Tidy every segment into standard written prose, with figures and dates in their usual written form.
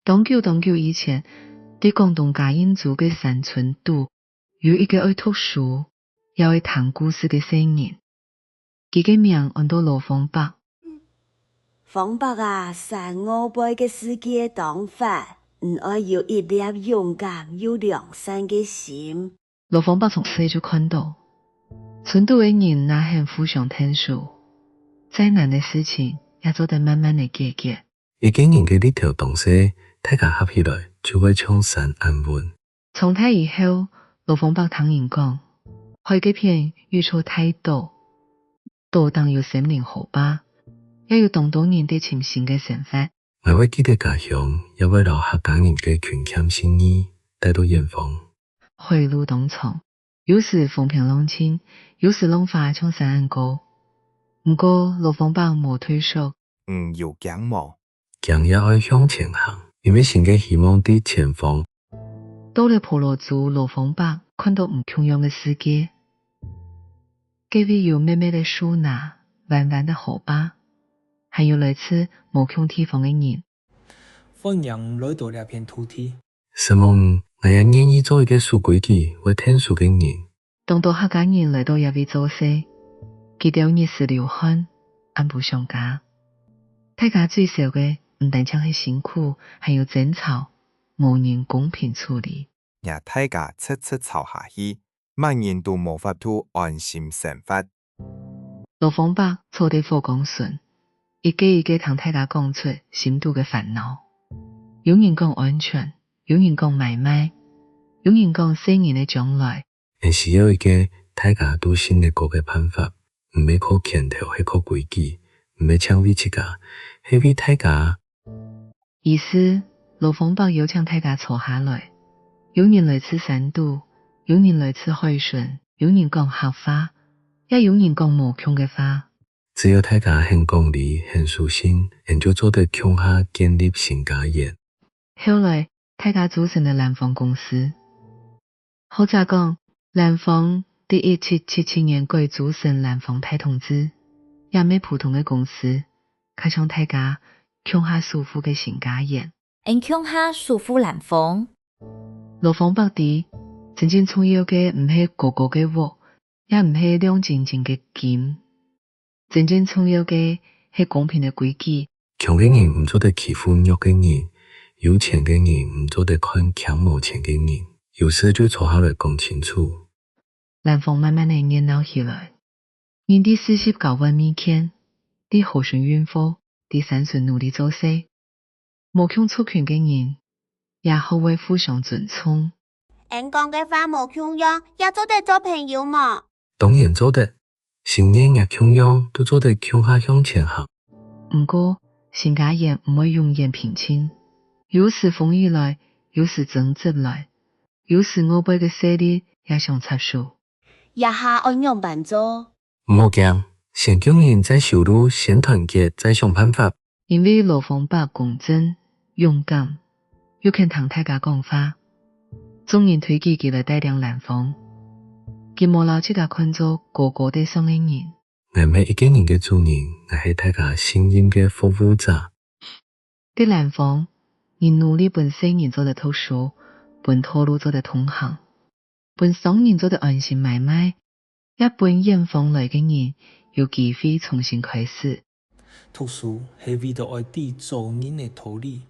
很久以前，在广东嘉应州的山村度，有一个爱读书也爱谈故事的青年，他的名叫做罗phong伯。phong伯啊，山我辈嘅世界當法，唔愛有一粒勇敢又良善嘅心。羅phong伯從細就看到，村度的人哪很互相聽數，再難的事情也做得慢慢的解決。一個人嘅呢條東西，大家合起來就會唱山安穩。從那以後，羅phong伯聽人講，海嘅片越錯太多，多當有心靈好吧，也有當多人的情形嘅想法。我會記得家鄉，也會留客家人嘅權謙心意帶到遠方。回路東廠，有時風平浪靜，有時浪花從山岸過。不過羅phong伯冇退縮，要驚冇。強也愛向前行，因為新嘅希望在前方。到了婆羅洲，羅phong伯看到唔同樣嘅世界，隔壁有美美的樹那、彎彎的河壩，還有來自無窮地方嘅人。歡迎來到呢片土地。希望我也願意做一個守規矩、會聽書嘅人。當到客家人來到一位做事，佢哋熱血流汗，按部上架。大家最少嘅唔單止係辛苦，還有爭吵，無人公平處理。也大家切吵下去，萬人都無法度安心生活。羅phong伯坐地火講順，一個同大家講出心度嘅煩惱。有人講安全，有人講買賣，有人講4年嘅將來。但是有一個大家都信得過嘅辦法，唔係靠拳頭，係靠規矩，唔係搶為自家，係為大家。意思，羅phong伯邀請大家坐下來，有人來自山度，有人來自海順，有人講客話，也有人講無窮嘅話。只要大家很講理、很舒心，人就做得強下建立新家園。後來，大家組成了南方公司。或者講，南方在1777年改組成南方派統制，也沒普通的公司，開創大家強下舒服嘅新家園。強下舒服南方。羅phong伯啲真正重要嘅唔係個個嘅鑊，也唔係亮晶晶嘅金，真正重要嘅係公平嘅規矩。強嘅人唔做得欺負弱嘅人，有錢嘅人唔做得看強冇錢嘅人，有事就坐下來講清楚。南方慢慢地熱鬧起來，人啲49萬米間，啲河順運貨，啲山順努力做事，無窮出權嘅人，也好為互相尊重。講嘅話冇窮樣，也做得做朋友嘛。當然做得，新年也窮樣都做得強下向前行。不過，新家園唔會永遠平靜，有時風雨來，有時爭執來，有時我輩嘅勢力也想插手。也下按樣辦做。唔好驚，先叫人再修路，先團結，再想辦法。因為羅phong伯公正、勇敢，又肯同大家講話，眾人推舉佢來帶領南方，佢冇留自家看作個個地上嘅人。我唔係一個人嘅主人，我係大家信任嘅服務者。在南方，人努力本4年做得讀書，本道路做得通行，本商人做得安心買賣，也本遠方來嘅人有機會重新開始。讀書係為咗愛啲做人嘅道理，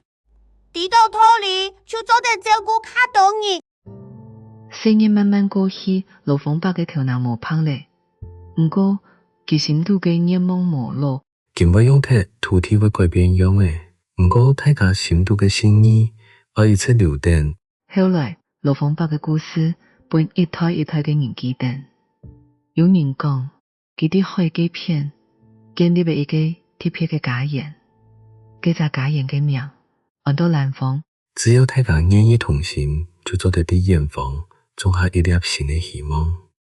啲到道理就做得照顧卡多人。4年慢慢過去，羅phong伯嘅頭腦冇胖咧，不過佢心度嘅熱望冇落。見我用鐵土地會改變樣嘅，不過大家心度嘅心意可以一直留定。後來，羅phong伯嘅故事本一代一代嘅人記得。有人講，佢啲海嘅片建立咗一個特別嘅家園，嗰隻家園嘅名叫做南方。只要大家願意同心，就做得比遠方種下一粒新嘅希望。